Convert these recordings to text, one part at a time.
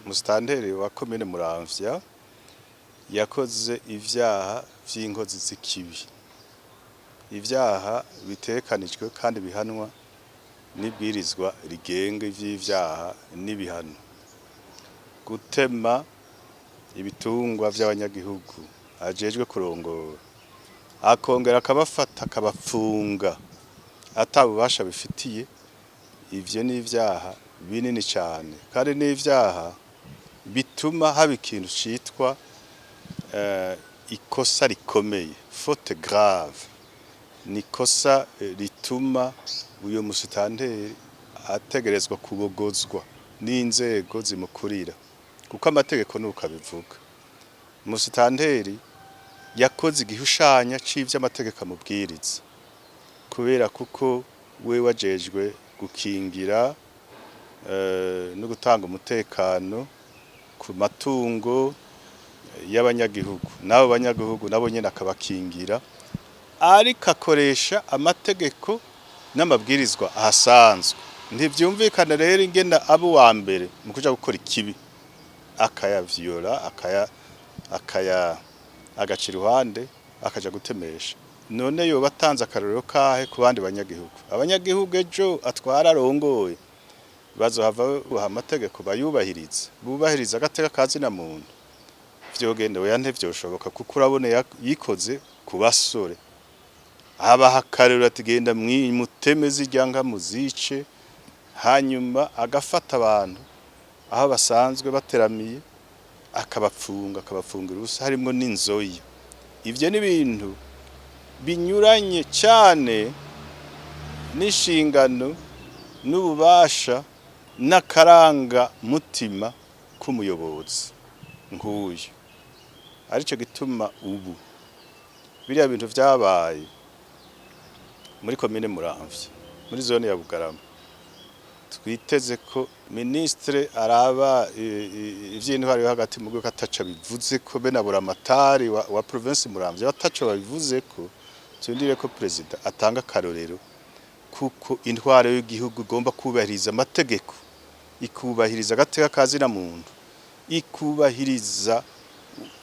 Musitanteri wa komine Muramvya yakoze ivyaha vy'inkozi z'ikibi, ivyaha bitekanijwe kandi bihanwa n'ibwirizwa rigenga ivy'ivyaha n'ibihano, gutema ibitungwa vy'abanyagihugu ajejwe kurongora, akongera akabafata akabapfunga atabubasha bifitiye. Ivyo ni ivyaha binini cane kandi ni ivyaha bituma haba ikintu citwa ikosa rikomeye, faute grave. Ni ikosa rituma uyo musitanteri ategerezwa kubogozwa n'inzego zimukurira, kuko amategeko nuko abivuga. Musitanteri yakoze igihushanya c'ivyo amategeko amubwiriza, kubera kuko we wajejwe gukingira no gutanga umutekano ku matungo y'abanyagihugu, nabo banyagihugu nabo nyene akabakingira, ariko akoresha amategeko n'amabwirizwa ahasanzwe. Ntivyumvikana rero ingena abo wa mbere mu kuja gukora ikibi akayavyola agaca iruhande akaja gutemesha. None yoba atanze akarorero kahe ku bandi banyagihugu? Abanyagihugu ejo atwara arongoye bazohava buha amategeko bayubahiriza, bubahiriza agateka kazina muntu. Vyogenda oya ntivyoshoboka, kuko urabona yikoze ku basore, abaha akarorero ati genda muteme ziryanka muzice, hanyuma agafata abantu aho basanzwe bateramiye akabapfungira ubusa, harimwo n'inzoya. Ivyo ni ibintu binyuranye cyane n'inshingano n'ububasha n'akaranga mutima k'umuyobozi nk'uyu. Arico gituma ubu biriya bintu vyabaye muri komine Muramvya, muri zone ya Bugarama, twiteze ko ministre araba ivy'intwari hagati mu rwego ataca bivuze ko benabura amatari wa province Muramvya bataca babivuze ko, tundire ko president atanga karorero, kuko intwaro y'igihugu igomba kubahiriza amategeko, ikubahiriza agateka kazina muntu, ikubahiriza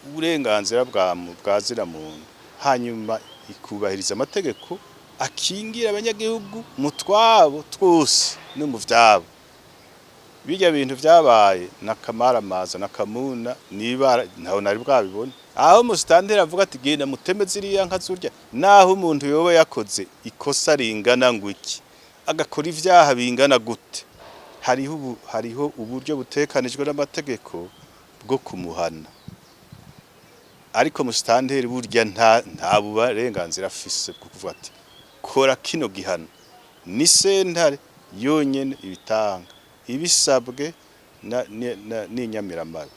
uburenganzira bwa zina muntu, hanyuma ikubahiriza amategeko akingira abanyagihugu mu twabo twose no mu vyabo. Bijya bintu vyabaye nakamaramaza nakamuna niba ntaho nari bwabibona, aho musitanteri avuga ati genda muteme ziriya nka zurya, naho umuntu yoba yakoze ikosa ringana ngwiki agakora ivyaha bingana gute, hariho uburyo butekanijwe n'amategeko bwo kumuhana. Ariko musitanteri burya nta burenganzira afise kuvuga ati kora kino gihano, ni sentare yonyene ibitanga ibisabwe n'inyamiramabi.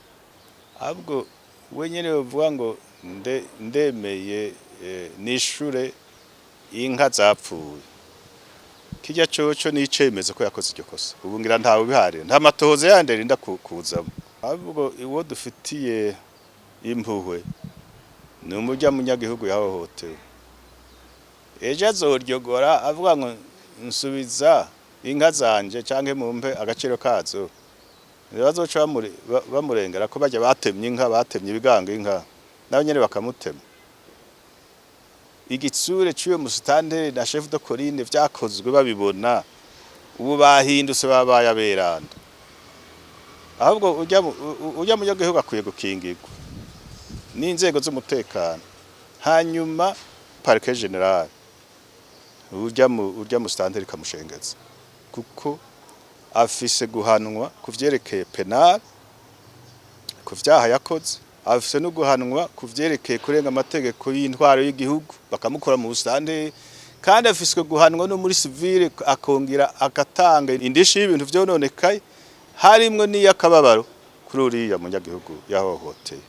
Ahubwo we nyene bavuga ngo ndemeye nishure inka zapfuye, kijya coco n'icemeza ko yakoze iryo kosa. Ubu ngira ntawe bihari, nta matohoza yandi rinda kuzamo. Ahubwo iwo dufitiye impuhwe ni umurya munyagihugu yahohotewe, ejo azoryogora avuga ngo nsubiza inka zanje canke mumpe agaciro kazo, bazoca bamurengera ko bajya batemye inka, batemye ibiganga inka nabo nyene bakamutema. Igitsure cyuwe musitanteri na chef de colline vyakozwe babibona, ubu bahindutse babaye aberanda. Ahubwo ujya mu gihugu akwiye gukingirwa n'inzego z'umutekano, hanyuma parquet general urya musitanteri kamushengeza, kuko afise guhanwa kuvyerekeye penal ku vyaha yakoze, afise no guhanwa kuvyerekeye kurenga amategeko y'intwaro y'igihugu bakamukora mu busitanteri, kandi afise guhanwa no muri civile akongera agatanga indishi y'ibintu vyononekaye, harimwo n'iyakababaro kuri uriya munyagihugu yahohoteye.